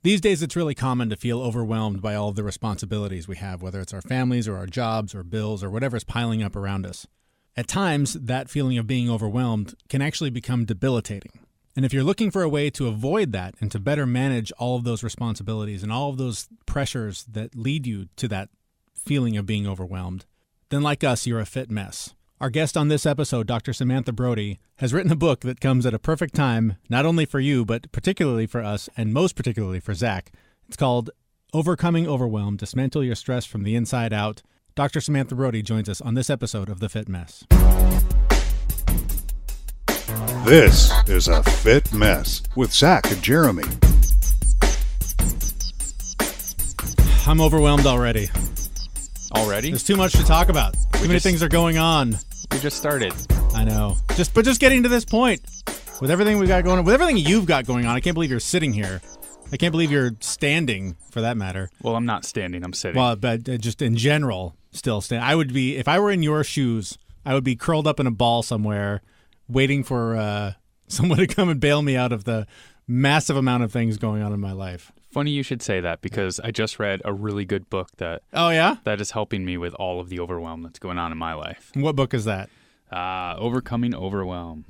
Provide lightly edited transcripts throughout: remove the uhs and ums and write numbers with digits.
These days, it's really common to feel overwhelmed by all of the responsibilities we have, whether it's our families or our jobs or bills or whatever's piling up around us. At times, that feeling of being overwhelmed can actually become debilitating. And if you're looking for a way to avoid that and to better manage all of those responsibilities and all of those pressures that lead you to that feeling of being overwhelmed, then like us, you're a fit mess. Our guest on this episode, Dr. Samantha Brody, has written a book that comes at a perfect time, not only for you, but particularly for us, and most particularly for Zach. It's called Overcoming Overwhelm, Dismantle Your Stress from the Inside Out. Dr. Samantha Brody joins us on this episode of The Fit Mess. This is A Fit Mess with Zach and Jeremy. I'm overwhelmed already. Already? There's too much to talk about. Too many things are going on. We just started. I know. Just getting to this point, with everything we got going on, with everything you've got going on, I can't believe you're sitting here. I can't believe you're standing, for that matter. Well, I'm not standing. I'm sitting. Well, but just in general, still standing. I would be, if I were in your shoes, I would be curled up in a ball somewhere, waiting for someone to come and bail me out of the massive amount of things going on in my life. Funny you should say that, because I just read a really good book that that is helping me with all of the overwhelm that's going on in my life. What book is that? Overcoming Overwhelm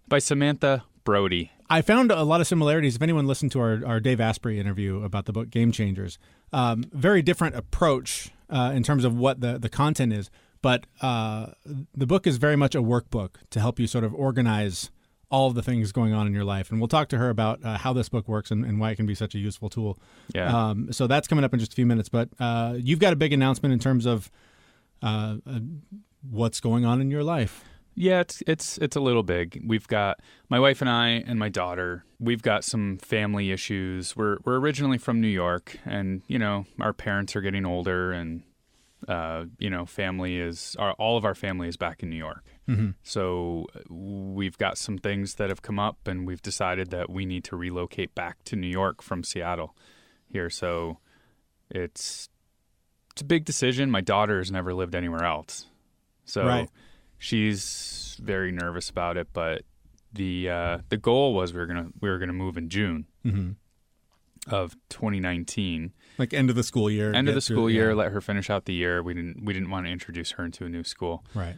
by Samantha Brody. I found a lot of similarities. If anyone listened to our Dave Asprey interview about the book Game Changers, very different approach in terms of what the content is. But the book is very much a workbook to help you sort of organize all of the things going on in your life. And we'll talk to her about how this book works and why it can be such a useful tool. Yeah. So that's coming up in just a few minutes. But you've got a big announcement in terms of what's going on in your life. Yeah, it's a little big. We've got my wife and I and my daughter. We've got some family issues. We're originally from New York, and our parents are getting older, and all of our family is back in New York. Mm-hmm. So we've got some things that have come up, and we've decided that we need to relocate back to New York from Seattle here. So it's a big decision. My daughter has never lived anywhere else. So right. She's very nervous about it, but the goal was we were gonna move in June of 2019. Like end of the school year. End of the school year, let her finish out the year. We didn't want to introduce her into a new school. Right.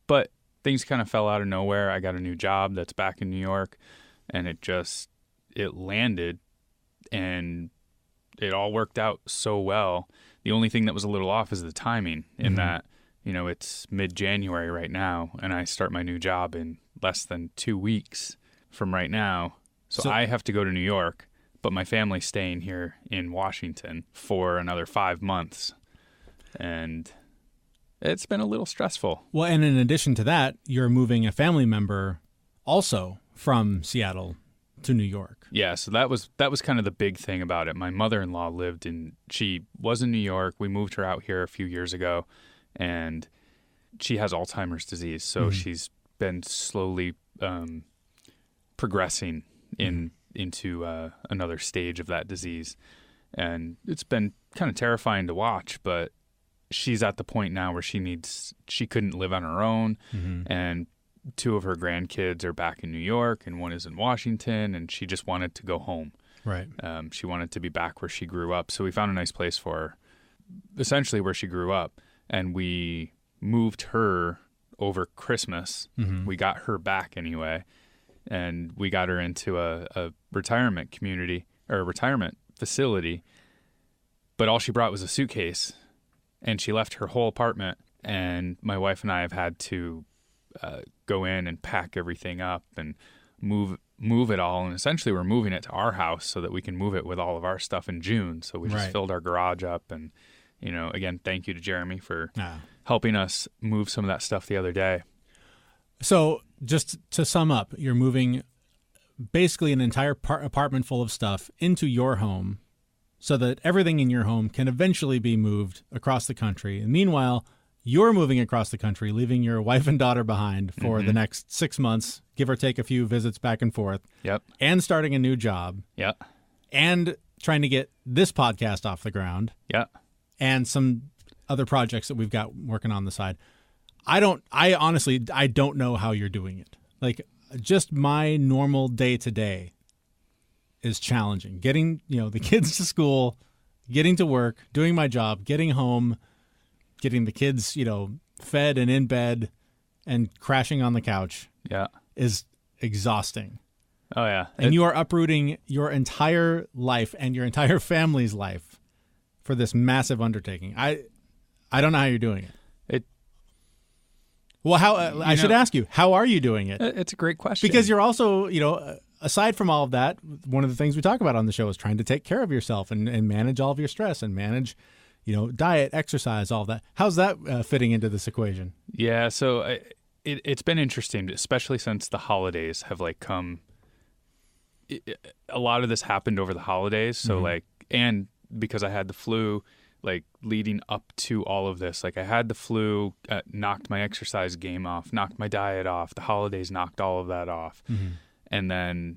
But things kind of fell out of nowhere. I got a new job that's back in New York, and it landed, and it all worked out so well. The only thing that was a little off is the timing, in that, it's mid-January right now, and I start my new job in less than 2 weeks from right now. So I have to go to New York, but my family's staying here in Washington for another 5 months. And it's been a little stressful. Well, and in addition to that, you're moving a family member also from Seattle to New York. Yeah, so that was kind of the big thing about it. My mother-in-law she was in New York. We moved her out here a few years ago, and she has Alzheimer's disease. So she's been slowly progressing into another stage of that disease. And it's been kind of terrifying to watch, but she's at the point now where she couldn't live on her own. And 2 of her grandkids are back in New York, and 1 is in Washington, and she just wanted to go home. Right. She wanted to be back where she grew up. So we found a nice place for her, essentially where she grew up. And we moved her over Christmas. We got her back anyway. And we got her into a retirement community, or a retirement facility. But all she brought was a suitcase. And she left her whole apartment. And my wife and I have had to go in and pack everything up and move it all. And essentially we're moving it to our house so that we can move it with all of our stuff in June. So we just filled our garage up. And, again, thank you to Jeremy for helping us move some of that stuff the other day. So just to sum up, you're moving basically an entire apartment full of stuff into your home so that everything in your home can eventually be moved across the country. And meanwhile, you're moving across the country, leaving your wife and daughter behind for the next 6 months, give or take a few visits back and forth. Yep. And starting a new job. Yep. And trying to get this podcast off the ground. Yep. And some other projects that we've got working on the side. I honestly don't know how you're doing it. Like, just my normal day to day is challenging. Getting, the kids to school, getting to work, doing my job, getting home, getting the kids, fed and in bed and crashing on the couch is exhausting. Oh, yeah. And you are uprooting your entire life and your entire family's life for this massive undertaking. I don't know how you're doing it. Well, I should ask you, how are you doing it? It's a great question. Because you're also, aside from all of that, one of the things we talk about on the show is trying to take care of yourself and manage all of your stress and manage, diet, exercise, all of that. How's that fitting into this equation? Yeah, so it's been interesting, especially since the holidays have come. A lot of this happened over the holidays, so and because I had the flu, leading up to all of this, I had the flu, knocked my exercise game off, knocked my diet off. The holidays knocked all of that off, and then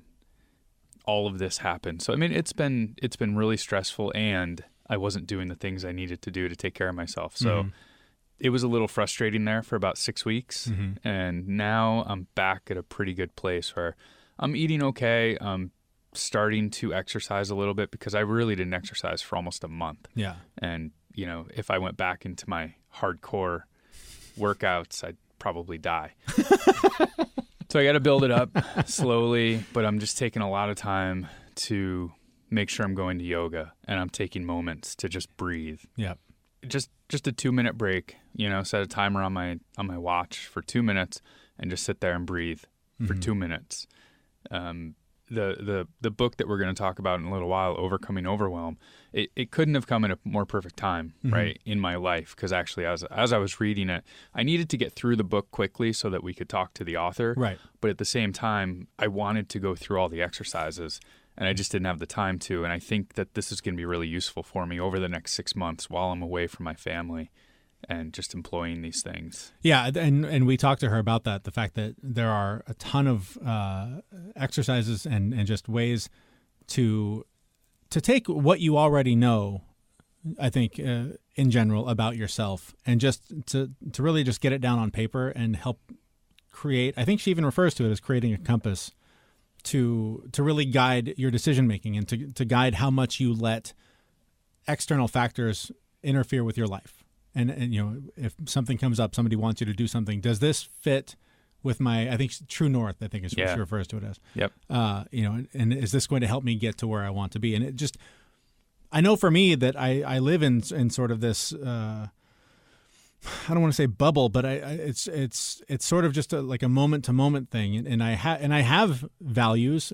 all of this happened. So it's been really stressful, and I wasn't doing the things I needed to do to take care of myself. So it was a little frustrating there for about 6 weeks, and now I'm back at a pretty good place where I'm eating okay. I'm starting to exercise a little bit because I really didn't exercise for almost a month. Yeah. And, if I went back into my hardcore workouts, I'd probably die. So I got to build it up slowly, but I'm just taking a lot of time to make sure I'm going to yoga, and I'm taking moments to just breathe. Yeah. Just a 2-minute break, set a timer on my watch for 2 minutes and just sit there and breathe for 2 minutes. The book that we're going to talk about in a little while, Overcoming Overwhelm, it couldn't have come at a more perfect time, right, in my life, because actually as I was reading it, I needed to get through the book quickly so that we could talk to the author. Right. But at the same time, I wanted to go through all the exercises, and I just didn't have the time to. And I think that this is going to be really useful for me over the next 6 months while I'm away from my family and just employing these things. Yeah, and we talked to her about that, the fact that there are a ton of exercises and just ways to take what you already know, I think, in general about yourself, and just to really just get it down on paper and help create, I think she even refers to it as creating a compass to really guide your decision-making and to guide how much you let external factors interfere with your life. And if something comes up, somebody wants you to do something, does this fit with my, I think, true north, I think is what she refers to it as. Yep. And is this going to help me get to where I want to be? And it just, I know for me that I live in sort of this, I don't want to say bubble, but it's sort of just like a moment to moment thing. And I have values,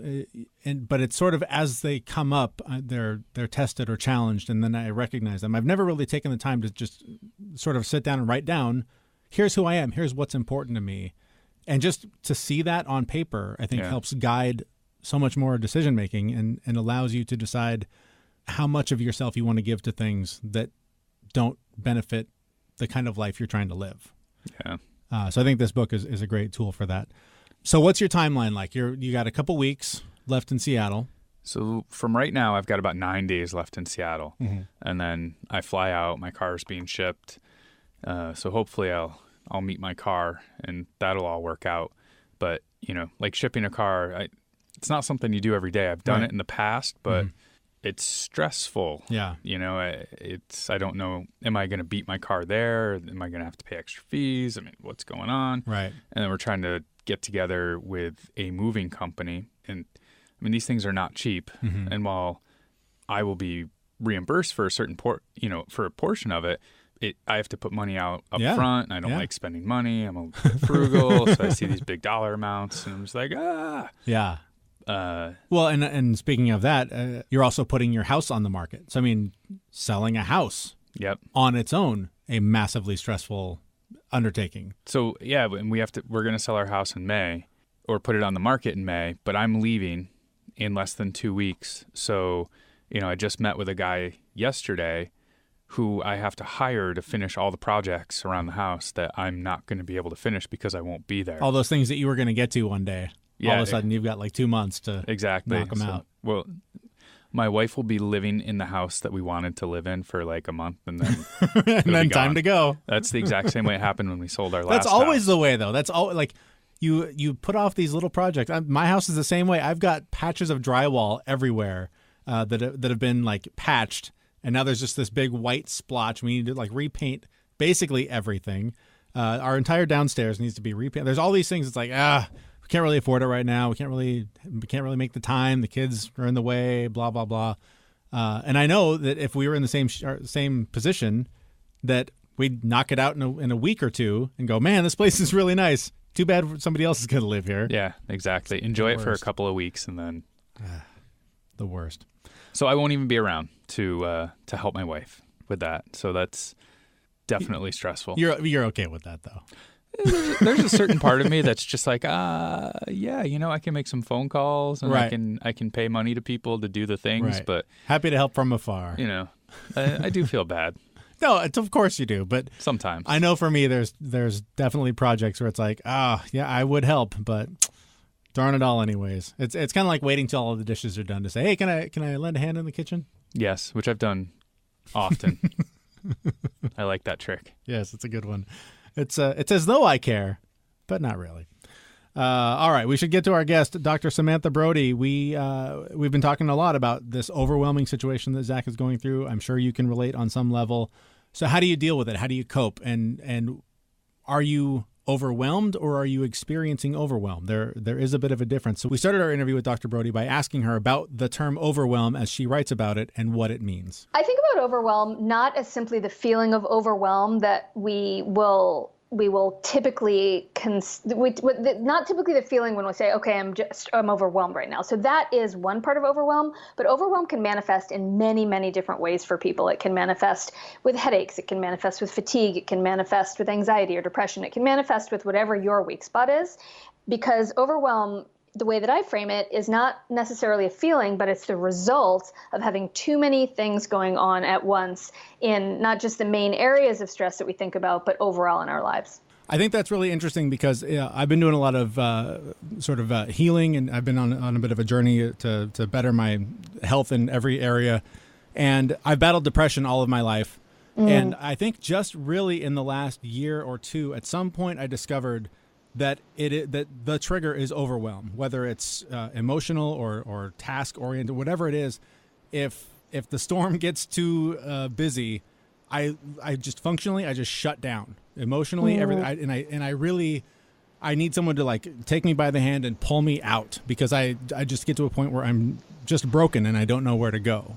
but it's sort of as they come up, they're tested or challenged, and then I recognize them. I've never really taken the time to just sort of sit down and write down, here's who I am, here's what's important to me. And just to see that on paper, I think helps guide so much more decision making and allows you to decide how much of yourself you want to give to things that don't benefit the kind of life you're trying to live. Yeah. So I think this book is a great tool for that. So what's your timeline like? You got a couple weeks left in Seattle. So from right now, I've got about 9 days left in Seattle, and then I fly out. My car's being shipped, so hopefully I'll meet my car, and that'll all work out. But shipping a car, it's not something you do every day. I've done it in the past, but it's stressful. Yeah. I don't know, am I going to beat my car there? Am I going to have to pay extra fees? I mean, what's going on? Right. And then we're trying to get together with a moving company. And I mean, these things are not cheap. And while I will be reimbursed for a certain for a portion of it, I have to put money out up front. And I don't like spending money. I'm a bit frugal. So I see these big dollar amounts and I'm just like, Yeah. Well, and speaking of that, you're also putting your house on the market. So, I mean, selling a house on its own, a massively stressful undertaking. So, yeah, and we're going to sell our house in May or put it on the market in May, but I'm leaving in less than 2 weeks. So, I just met with a guy yesterday who I have to hire to finish all the projects around the house that I'm not going to be able to finish because I won't be there. All those things that you were going to get to one day. All of a sudden, you've got like 2 months to knock them out. Well, my wife will be living in the house that we wanted to live in for like a month, and then and then time to go. That's the exact same way it happened when we sold our last That's always house. the way, though. That's all. Like, you put off these little projects. My house is the same way. I've got patches of drywall everywhere that have been like patched, and now there's just this big white splotch. We need to like repaint basically everything. Our entire downstairs needs to be repainted. There's all these things. It's like we can't really afford it right now. We can't really make the time. The kids are in the way. Blah blah blah. And I know that if we were in the same position, that we'd knock it out in a week or two and go, man, this place is really nice. Too bad somebody else is going to live here. Yeah, exactly. Enjoy it for a couple of weeks and then the worst. So I won't even be around to help my wife with that. So that's definitely stressful. You're okay with that though. There's a certain part of me that's just like, yeah, I can make some phone calls and right. I can pay money to people to do the things, right. But happy to help from afar. I do feel bad. No, of course you do, but sometimes I know for me, there's definitely projects where it's like, yeah, I would help, but darn it all, anyways. It's kind of like waiting till all the dishes are done to say, hey, can I lend a hand in the kitchen? Yes, which I've done often. I like that trick. Yes, it's a good one. It's as though I care, but not really. All right, we should get to our guest, Dr. Samantha Brody. We've been talking a lot about this overwhelming situation that Zach is going through. I'm sure you can relate on some level. So how do you deal with it? How do you cope? And are you overwhelmed or are you experiencing overwhelm? There is a bit of a difference. So we started our interview with Dr. Brody by asking her about the term overwhelm as she writes about it and what it means. I think about overwhelm not as simply the feeling of overwhelm that we will typically not typically the feeling when we say, okay, I'm overwhelmed right now. So that is one part of overwhelm, but overwhelm can manifest in many, many different ways for people. It can manifest with headaches. It can manifest with fatigue. It can manifest with anxiety or depression. It can manifest with whatever your weak spot is, because overwhelm, the way that I frame it, is not necessarily a feeling, but it's the result of having too many things going on at once in not just the main areas of stress that we think about, but overall in our lives. I think that's really interesting because I've been doing a lot of healing, and I've been on a bit of a journey to better my health in every area. And I've battled depression all of my life. And I think just really in the last year or two, at some point I discovered that that the trigger is overwhelm, whether it's emotional or task oriented, whatever it is. If the storm gets too busy, I just functionally I just shut down emotionally. Everything, I need someone to like take me by the hand and pull me out, because I just get to a point where I'm just broken and I don't know where to go.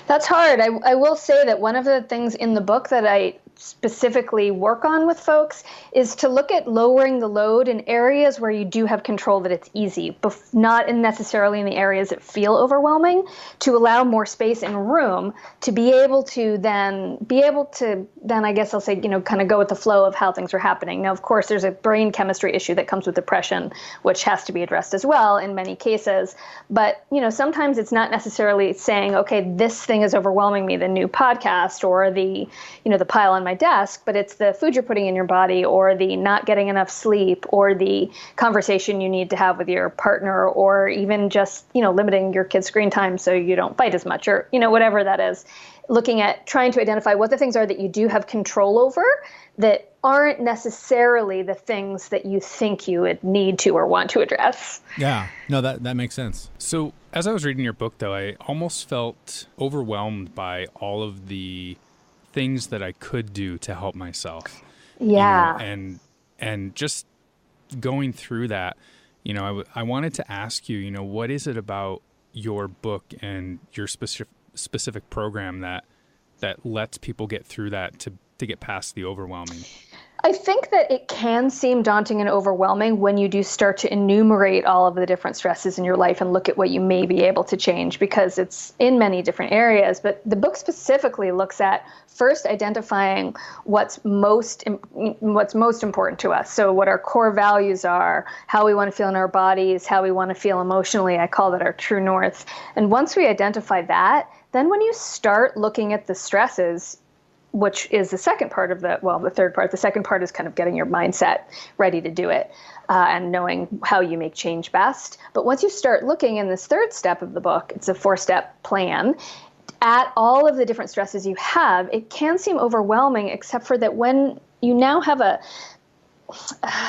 That's hard. I will say that one of the things in the book that I specifically work on with folks is to look at lowering the load in areas where you do have control, that it's easy, not necessarily in the areas that feel overwhelming, to allow more space and room to be able to then I guess I'll say, kind of go with the flow of how things are happening. Now, of course, there's a brain chemistry issue that comes with depression, which has to be addressed as well in many cases. But, sometimes it's not necessarily saying, okay, this thing is overwhelming me, the new podcast or the pile on my desk, but it's the food you're putting in your body, or the not getting enough sleep, or the conversation you need to have with your partner, or even just, limiting your kids' screen time so you don't fight as much, or, whatever that is. Looking at trying to identify what the things are that you do have control over that aren't necessarily the things that you think you would need to or want to address. Yeah, no, that makes sense. So as I was reading your book, though, I almost felt overwhelmed by all of the things that I could do to help myself. Yeah. And just going through that, I wanted to ask you, what is it about your book and your specific program that lets people get through that to get past the overwhelming? I think that it can seem daunting and overwhelming when you do start to enumerate all of the different stresses in your life and look at what you may be able to change, because it's in many different areas. But the book specifically looks at first identifying what's most important to us. So what our core values are, how we want to feel in our bodies, how we want to feel emotionally. I call that our true north. And once we identify that, then when you start looking at the stresses, which is the second part of the third part. The second part is kind of getting your mindset ready to do it and knowing how you make change best. But once you start looking in this third step of the book, it's a 4-step plan, at all of the different stresses you have, it can seem overwhelming, except for that when you now have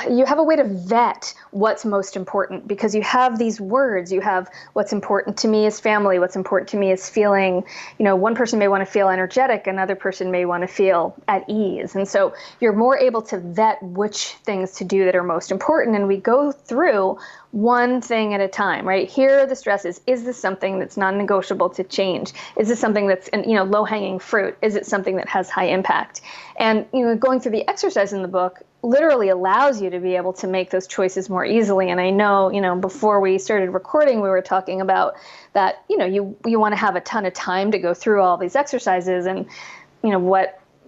you have a way to vet what's most important, because you have these words. You have what's important to me is family. What's important to me is feeling, one person may want to feel energetic, another person may want to feel at ease. And so you're more able to vet which things to do that are most important. And we go through one thing at a time, right? Here are the stresses. Is this something that's non-negotiable to change? Is this something that's, low-hanging fruit? Is it something that has high impact? And, going through the exercise in the book literally allows you to be able to make those choices more easily. And I know, before we started recording, we were talking about that, you want to have a ton of time to go through all these exercises. And,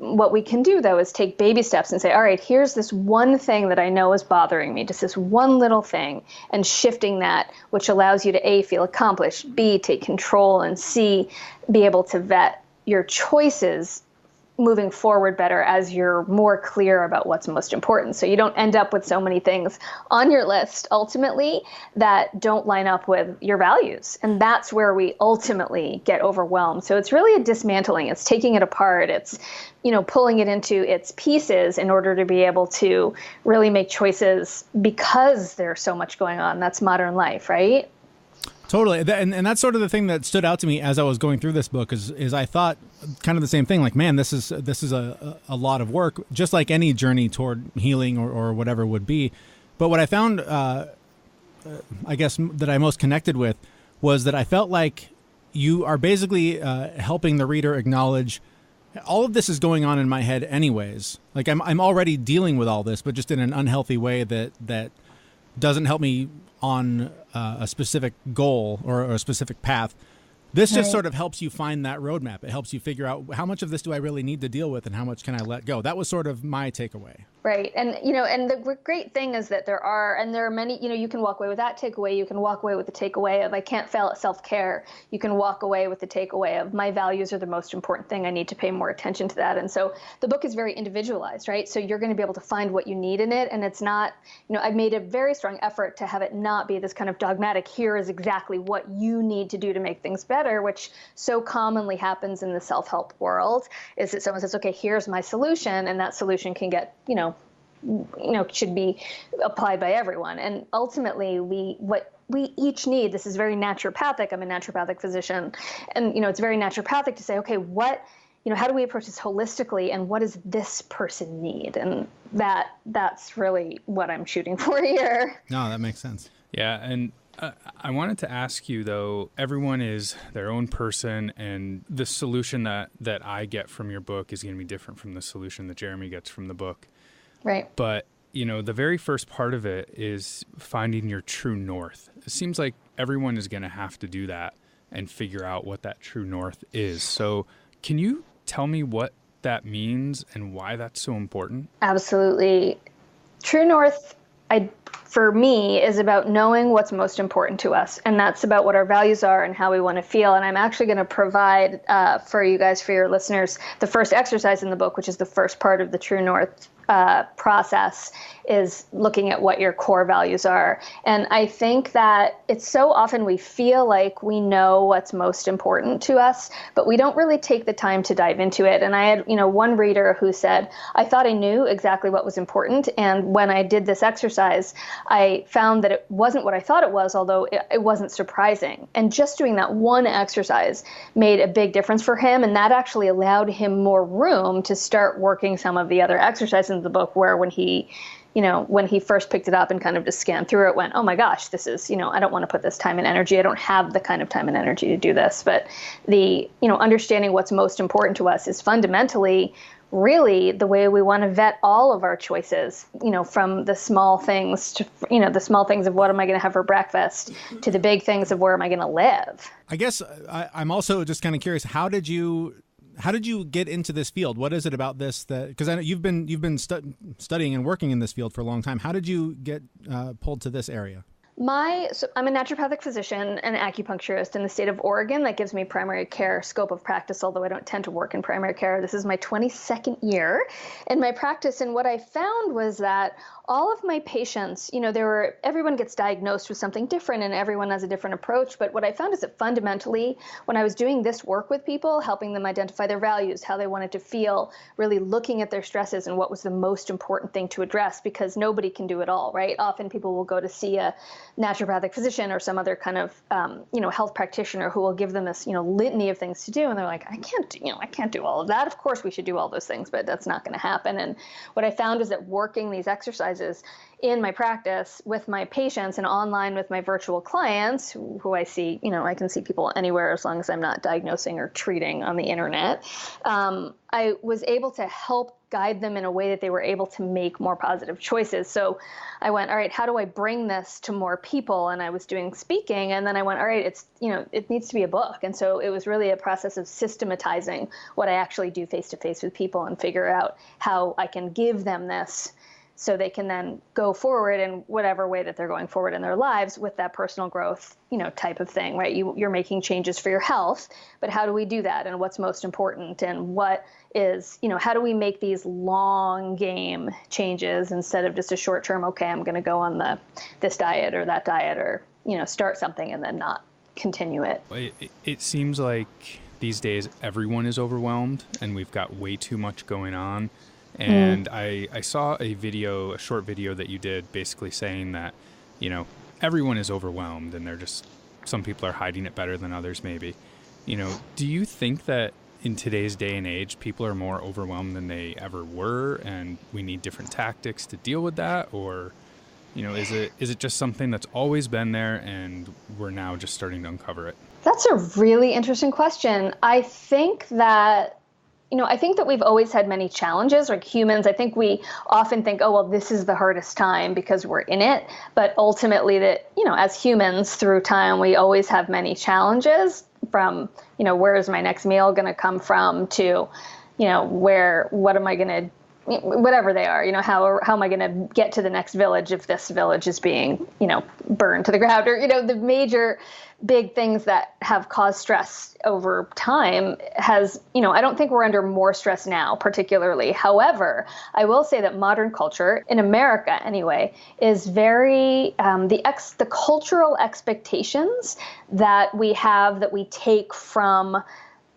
what we can do, though, is take baby steps and say, all right, here's this one thing that I know is bothering me, just this one little thing, and shifting that, which allows you to A, feel accomplished, B, take control, and C, be able to vet your choices moving forward better as you're more clear about what's most important. So you don't end up with so many things on your list ultimately that don't line up with your values. And that's where we ultimately get overwhelmed. So it's really a dismantling. It's taking it apart. It's, pulling it into its pieces in order to be able to really make choices, because there's so much going on. That's modern life, right? Totally. And that's sort of the thing that stood out to me as I was going through this book is I thought kind of the same thing, like, man, this is a lot of work, just like any journey toward healing or whatever would be. But what I found, I guess, that I most connected with was that I felt like you are basically helping the reader acknowledge all of this is going on in my head anyways. Like I'm already dealing with all this, but just in an unhealthy way that doesn't help me on a specific goal or a specific path. This just sort of helps you find that roadmap. It helps you figure out how much of this do I really need to deal with and how much can I let go. That was sort of my takeaway. Right. And, and the great thing is that there are many, you can walk away with that takeaway. You can walk away with the takeaway of I can't fail at self-care. You can walk away with the takeaway of my values are the most important thing. I need to pay more attention to that. And so the book is very individualized, right? So you're going to be able to find what you need in it. And it's not, I've made a very strong effort to have it not be this kind of dogmatic, here is exactly what you need to do to make things better, which so commonly happens in the self-help world, is that someone says, okay, here's my solution. And that solution can get, should be applied by everyone. And ultimately, what we each need, this is very naturopathic. I'm a naturopathic physician. And, it's very naturopathic to say, okay, how do we approach this holistically, and what does this person need? And that's really what I'm shooting for here. No, that makes sense. Yeah. And I wanted to ask you, though, everyone is their own person, and the solution that I get from your book is going to be different from the solution that Jeremy gets from the book. Right. But, the very first part of it is finding your true north. It seems like everyone is going to have to do that and figure out what that true north is. So can you tell me what that means and why that's so important? Absolutely. True north, for me, is about knowing what's most important to us. And that's about what our values are and how we want to feel. And I'm actually going to provide for you guys, for your listeners, the first exercise in the book, which is the first part of the True North process, is looking at what your core values are. And I think that it's so often we feel like we know what's most important to us, but we don't really take the time to dive into it. And I had, one reader who said, I thought I knew exactly what was important. And when I did this exercise, I found that it wasn't what I thought it was, although it wasn't surprising. And just doing that one exercise made a big difference for him. And that actually allowed him more room to start working some of the other exercises in the book, where when he first picked it up and kind of just scanned through it, went, oh my gosh, this is, I don't want to put this time and energy. I don't have the kind of time and energy to do this. But the, understanding what's most important to us is fundamentally really the way we want to vet all of our choices, from the small things to, the small things of what am I going to have for breakfast to the big things of where am I going to live. I guess I'm also just kind of curious, how did you get into this field? What is it about this that, because I know you've been studying and working in this field for a long time. How did you get pulled to this area? So I'm a naturopathic physician and acupuncturist in the state of Oregon. That gives me primary care scope of practice, although I don't tend to work in primary care. This is my 22nd year in my practice. And what I found was that all of my patients, everyone gets diagnosed with something different and everyone has a different approach. But what I found is that fundamentally, when I was doing this work with people, helping them identify their values, how they wanted to feel, really looking at their stresses and what was the most important thing to address, because nobody can do it all, right? Often people will go to see a naturopathic physician or some other kind of, health practitioner who will give them this, litany of things to do. And they're like, I can't do all of that. Of course we should do all those things, but that's not going to happen. And what I found is that working these exercises in my practice with my patients and online with my virtual clients who I see, I can see people anywhere as long as I'm not diagnosing or treating on the internet. I was able to help guide them in a way that they were able to make more positive choices. So I went, all right, how do I bring this to more people? And I was doing speaking, and then I went, all right, it needs to be a book. And so it was really a process of systematizing what I actually do face to face with people and figure out how I can give them this so they can then go forward in whatever way that they're going forward in their lives with that personal growth, type of thing, right? You're making changes for your health, but how do we do that? And what's most important? And what is, how do we make these long game changes instead of just a short term, okay, I'm going to go on this diet or that diet or, start something and then not continue it. It seems like these days everyone is overwhelmed and we've got way too much going on. And I saw a short video that you did basically saying that, everyone is overwhelmed and some people are hiding it better than others maybe. Do you think that in today's day and age, people are more overwhelmed than they ever were and we need different tactics to deal with that? Or, is it just something that's always been there and we're now just starting to uncover it? That's a really interesting question. I think that we've always had many challenges, like humans. I think we often think, oh, well, this is the hardest time because we're in it. But ultimately that, as humans through time, we always have many challenges from, where is my next meal going to come from to, what am I going to, whatever they are, how am I going to get to the next village if this village is being, burned to the ground or, the major big things that have caused stress over time has, I don't think we're under more stress now, particularly. However, I will say that modern culture, in America anyway, is very, the cultural expectations that we have, that we take from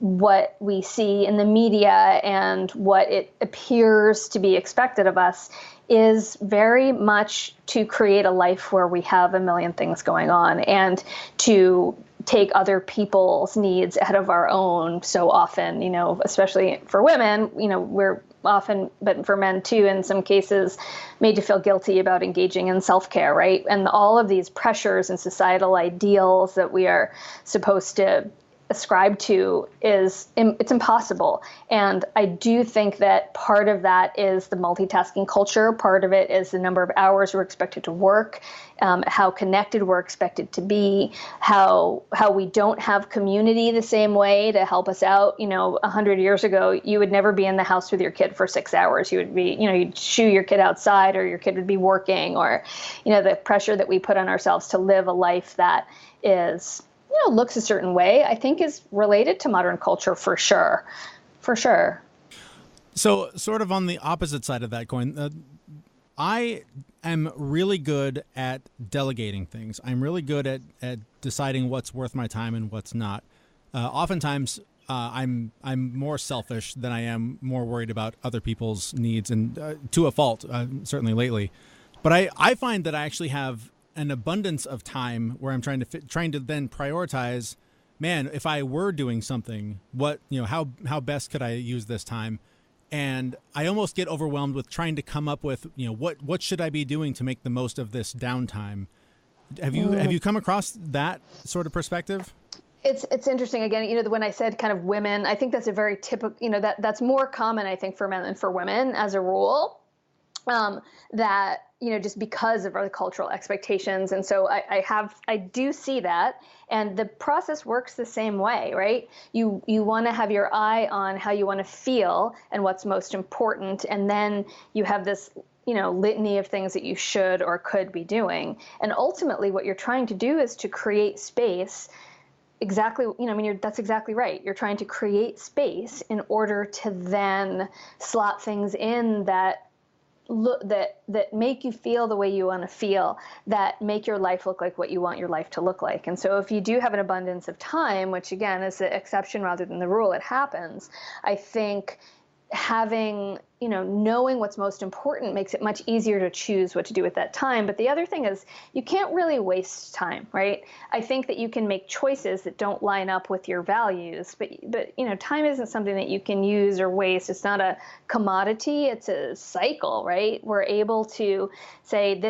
what we see in the media and what it appears to be expected of us is very much to create a life where we have a million things going on and to take other people's needs ahead of our own so often, especially for women, we're often, but for men too, in some cases, made to feel guilty about engaging in self-care, right? And all of these pressures and societal ideals that we are supposed to ascribe to it's impossible. And I do think that part of that is the multitasking culture. Part of it is the number of hours we're expected to work, how connected we're expected to be, how we don't have community the same way to help us out. 100 years ago, you would never be in the house with your kid for 6 hours. You would be, you'd shoo your kid outside or your kid would be working or, the pressure that we put on ourselves to live a life that is looks a certain way, I think is related to modern culture for sure. For sure. So sort of on the opposite side of that coin, I am really good at delegating things. I'm really good at deciding what's worth my time and what's not. Oftentimes, I'm more selfish than I am more worried about other people's needs, and to a fault, certainly lately. But I find that I actually have an abundance of time where I'm trying to then prioritize, man, if I were doing something, what, how best could I use this time? And I almost get overwhelmed with trying to come up with, what should I be doing to make the most of this downtime? Have you come across that sort of perspective? It's interesting. Again, when I said kind of women, I think that's a very typical, that's more common, I think, for men than for women as a rule. That, just because of our cultural expectations. And so I do see that. And the process works the same way, right? You want to have your eye on how you want to feel and what's most important. And then you have this, litany of things that you should or could be doing. And ultimately what you're trying to do is to create space. Exactly. That's exactly right. You're trying to create space in order to then slot things in that that make you feel the way you want to feel, that make your life look like what you want your life to look like. And so if you do have an abundance of time, which again is the exception rather than the rule, it happens, I think having, knowing what's most important makes it much easier to choose what to do with that time. But the other thing is you can't really waste time, right? I think that you can make choices that don't line up with your values, but time isn't something that you can use or waste. It's not a commodity. It's a cycle, right? We're able to say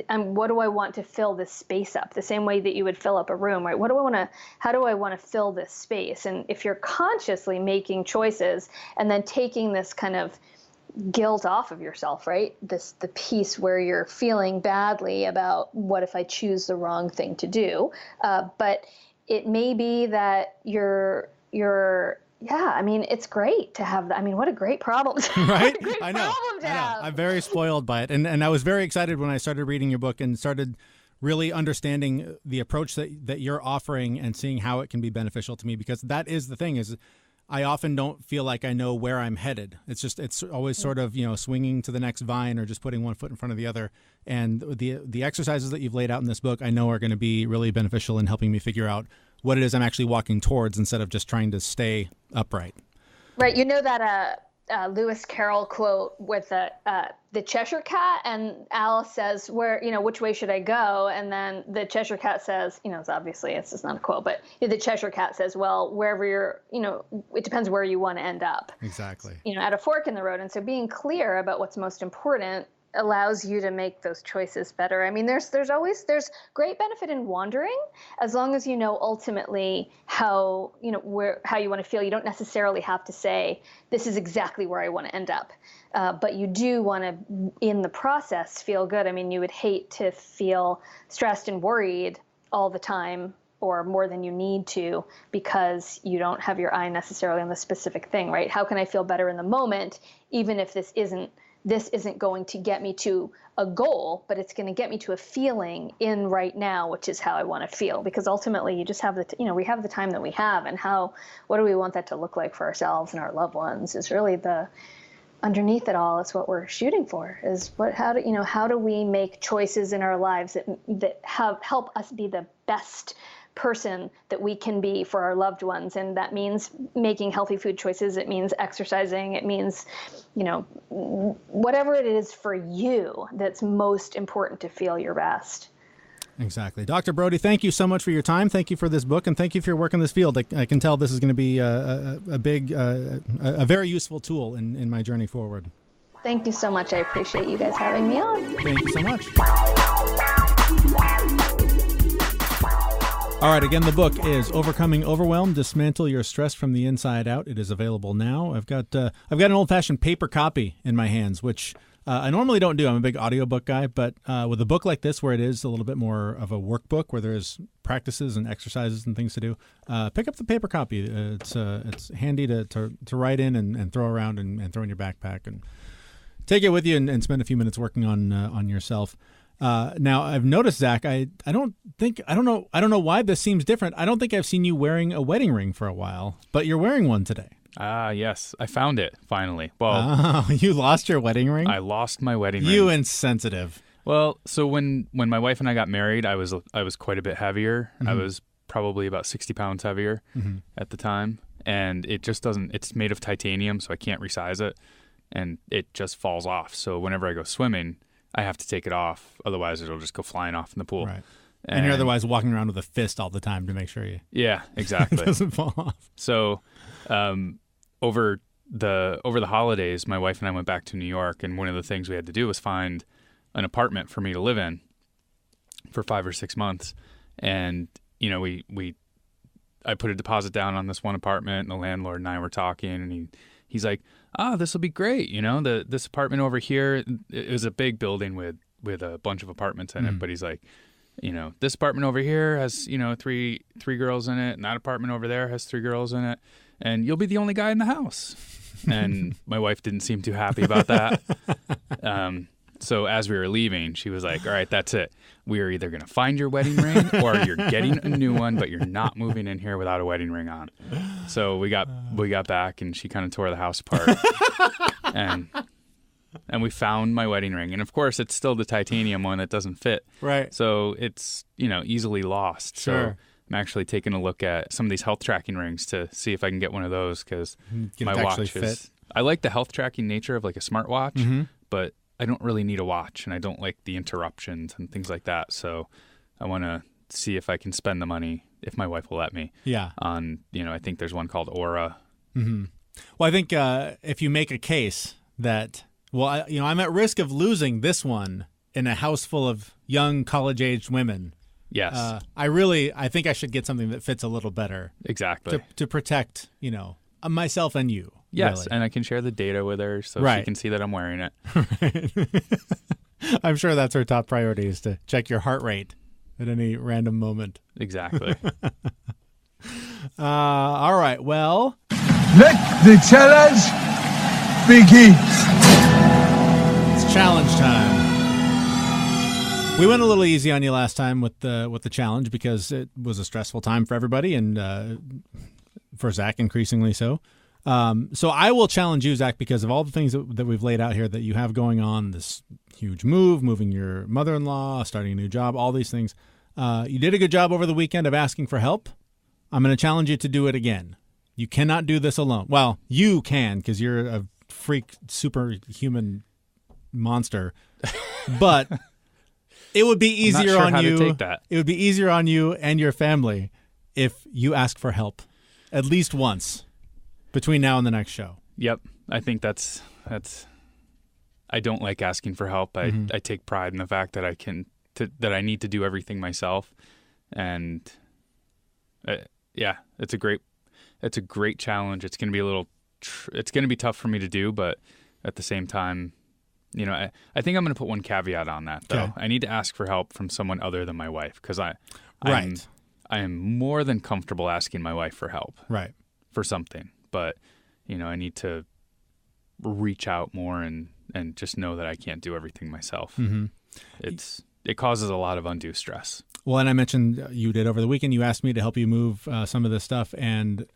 what do I want to fill this space up? The same way that you would fill up a room, right? How do I want to fill this space? And if you're consciously making choices and then taking this kind of guilt off of yourself, right? The piece where you're feeling badly about what if I choose the wrong thing to do. But it may be that it's great to have that. I mean, what a great problem to have. Right? I know. I'm very spoiled by it. And I was very excited when I started reading your book and started really understanding the approach that you're offering and seeing how it can be beneficial to me, because that is the thing is I often don't feel like I know where I'm headed. It's always sort of, swinging to the next vine or just putting one foot in front of the other. And the exercises that you've laid out in this book, I know are going to be really beneficial in helping me figure out what it is I'm actually walking towards instead of just trying to stay upright. Right. You know that Lewis Carroll quote with the Cheshire Cat, and Alice says, which way should I go? And then the Cheshire Cat says, it's just not a quote, but the Cheshire Cat says, well, wherever you're, it depends where you want to end up. Exactly. At a fork in the road. And so being clear about what's most important allows you to make those choices better. I mean, there's great benefit in wandering, as long as you know ultimately how you want to feel. You don't necessarily have to say, this is exactly where I want to end up. But you do want to, in the process, feel good. I mean, you would hate to feel stressed and worried all the time or more than you need to because you don't have your eye necessarily on the specific thing, right? How can I feel better in the moment, even if this isn't going to get me to a goal, but it's going to get me to a feeling in right now, which is how I want to feel. Because ultimately you just have we have the time that we have, and what do we want that to look like for ourselves and our loved ones is really underneath it all. It's what we're shooting for, is how do we make choices in our lives that help us be the best person that we can be for our loved ones. And that means making healthy food choices. It means exercising. It means, whatever it is for you that's most important to feel your best. Exactly. Dr. Brody, thank you so much for your time. Thank you for this book, and thank you for your work in this field. I can tell this is going to be a very useful tool in my journey forward. Thank you so much. I appreciate you guys having me on. Thank you so much. All right, again, the book is Overcoming Overwhelm, Dismantle Your Stress from the Inside Out. It is available now. I've got an old-fashioned paper copy in my hands, which I normally don't do. I'm a big audiobook guy, but with a book like this where it is a little bit more of a workbook where there's practices and exercises and things to do, pick up the paper copy. It's handy to write in and throw around and throw in your backpack and take it with you and spend a few minutes working on yourself. Now I've noticed, Zach, I don't know why this seems different. I don't think I've seen you wearing a wedding ring for a while, but you're wearing one today. Yes. I found it finally. Well, you lost your wedding ring? I lost my wedding ring. You insensitive. Well, so when my wife and I got married, I was quite a bit heavier. Mm-hmm. I was probably about 60 pounds heavier at the time. And it just it's made of titanium, so I can't resize it. And it just falls off. So whenever I go swimming, I have to take it off. Otherwise, it'll just go flying off in the pool. Right. And you're otherwise walking around with a fist all the time to make sure you... Yeah, exactly. It doesn't fall off. So over the holidays, my wife and I went back to New York, and one of the things we had to do was find an apartment for me to live in for 5 or 6 months. And, I put a deposit down on this one apartment, and the landlord and I were talking, and he's like, this will be great. This apartment over here, it was a big building with a bunch of apartments in it. But he's like, this apartment over here has, three girls in it, and that apartment over there has 3 girls in it, and you'll be the only guy in the house. And my wife didn't seem too happy about that. So as we were leaving, she was like, all right, that's it. We are either going to find your wedding ring or you're getting a new one, but you're not moving in here without a wedding ring on. So we got back, and she kind of tore the house apart. And And we found my wedding ring. And of course, it's still the titanium one that doesn't fit. Right. So it's, easily lost. Sure. So I'm actually taking a look at some of these health tracking rings to see if I can get one of those because my watch is... I like the health tracking nature of like a smartwatch, but I don't really need a watch, and I don't like the interruptions and things like that. So I want to see if I can spend the money, if my wife will let me. Yeah. On, I think there's one called Aura. Mm-hmm. Well, I think if you make a case that, I'm at risk of losing this one in a house full of young college-aged women. Yes. I think I should get something that fits a little better. Exactly. To protect, myself and you. Yes, really. And I can share the data with her so right. she can see that I'm wearing it. Right. I'm sure that's her top priority is to check your heart rate at any random moment. Exactly. All right, well. Let the challenge begin. It's challenge time. We went a little easy on you last time with the challenge because it was a stressful time for everybody, and for Zach increasingly so. So I will challenge you, Zach, because of all the things that we've laid out here that you have going on, this huge move, moving your mother-in-law, starting a new job, all these things. You did a good job over the weekend of asking for help. I'm going to challenge you to do it again. You cannot do this alone. Well, you can because you're a freak superhuman monster, but it would be easier on you. To take that. It would be easier on you and your family if you ask for help at least once between now and the next show. Yep. I think that's I don't like asking for help. I take pride in the fact that that I need to do everything myself. And it's a great challenge. It's going to be it's going to be tough for me to do, but at the same time, I think I'm going to put one caveat on that though. Okay. I need to ask for help from someone other than my wife because I am more than comfortable asking my wife for help. Right. For something. But, I need to reach out more and just know that I can't do everything myself. Mm-hmm. It causes a lot of undue stress. Well, and I mentioned you did over the weekend. You asked me to help you move some of this stuff, and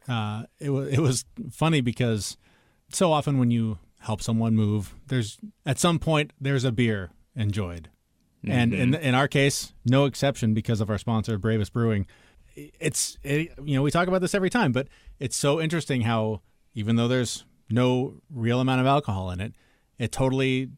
it was funny because so often when you help someone move, at some point there's a beer enjoyed, and in our case, no exception because of our sponsor, Bravest Brewing. We talk about this every time, but it's so interesting how even though there's no real amount of alcohol in it, it totally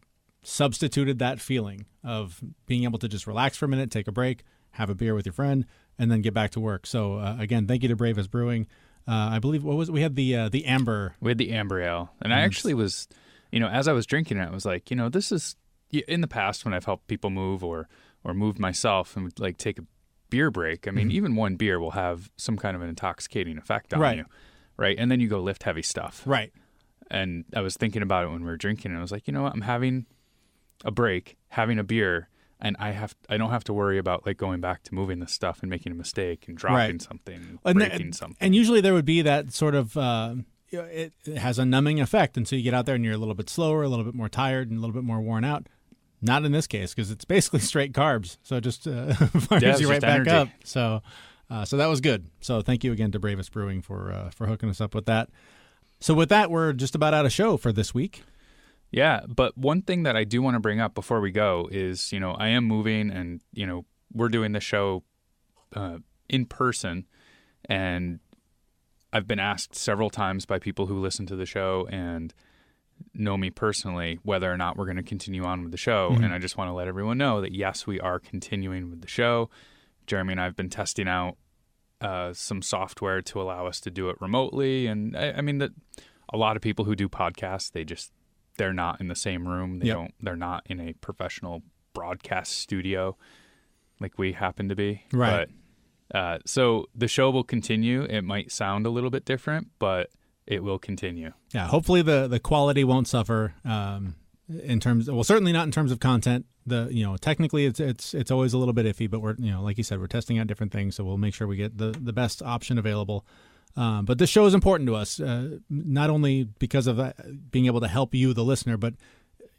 substituted that feeling of being able to just relax for a minute, take a break, have a beer with your friend, and then get back to work. So again, thank you to Bravest Brewing. I believe we had the amber. We had the amber ale, and I actually was, as I was drinking it, I was like, this is in the past when I've helped people move or moved myself and would like take a beer break. I mean, even one beer will have some kind of an intoxicating effect on you, right? And then you go lift heavy stuff, right? And I was thinking about it when we were drinking, and I was like, what? I'm having a break, having a beer, and I don't have to worry about like going back to moving this stuff and making a mistake and dropping something, breaking something. And usually there would be that sort of it has a numbing effect, and so you get out there and you're a little bit slower, a little bit more tired, and a little bit more worn out. Not in this case because it's basically straight carbs, so it just fires you right back up. So that was good. So thank you again to Bravest Brewing for hooking us up with that. So with that, we're just about out of show for this week. Yeah, but one thing that I do want to bring up before we go is, I am moving and, we're doing the show in person, and I've been asked several times by people who listen to the show and know me personally whether or not we're going to continue on with the show. And I just want to let everyone know that, yes, we are continuing with the show. Jeremy and I have been testing out some software to allow us to do it remotely. And I mean that a lot of people who do podcasts, they're not in the same room. They're not in a professional broadcast studio like we happen to be. Right. But so the show will continue. It might sound a little bit different, but it will continue. Yeah. Hopefully the quality won't suffer in terms. Well, certainly not in terms of content. Technically it's always a little bit iffy, but we're like you said, we're testing out different things, so we'll make sure we get the best option available. But this show is important to us, not only because of that, being able to help you, the listener, but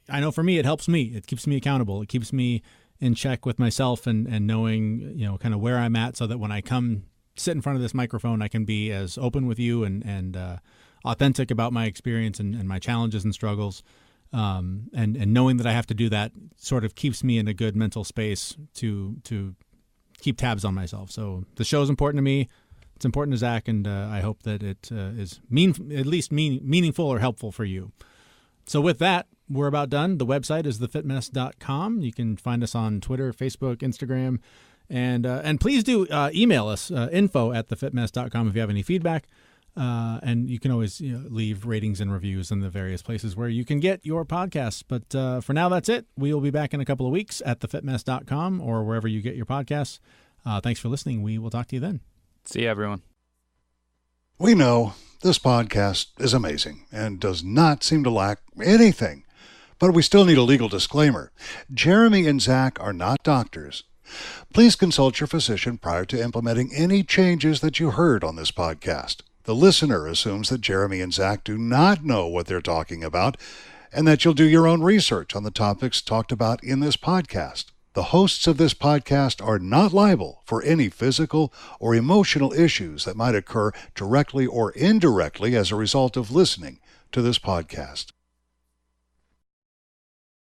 I know for me it helps me. It keeps me accountable. It keeps me in check with myself and knowing kind of where I'm at, so that when I come sit in front of this microphone, I can be as open with you and authentic about my experience and my challenges and struggles And knowing that I have to do that sort of keeps me in a good mental space to keep tabs on myself. So the show is important to me. It's important to Zach, and I hope that it is at least meaningful or helpful for you. So with that, we're about done. The website is thefitmess.com. You can find us on Twitter, Facebook, Instagram, and please do email us, info@thefitmess.com if you have any feedback. And you can always leave ratings and reviews in the various places where you can get your podcasts. But for now, that's it. We will be back in a couple of weeks at thefitmess.com or wherever you get your podcasts. Thanks for listening. We will talk to you then. See you, everyone. We know this podcast is amazing and does not seem to lack anything, but we still need a legal disclaimer. Jeremy and Zach are not doctors. Please consult your physician prior to implementing any changes that you heard on this podcast. The listener assumes that Jeremy and Zach do not know what they're talking about and that you'll do your own research on the topics talked about in this podcast. The hosts of this podcast are not liable for any physical or emotional issues that might occur directly or indirectly as a result of listening to this podcast.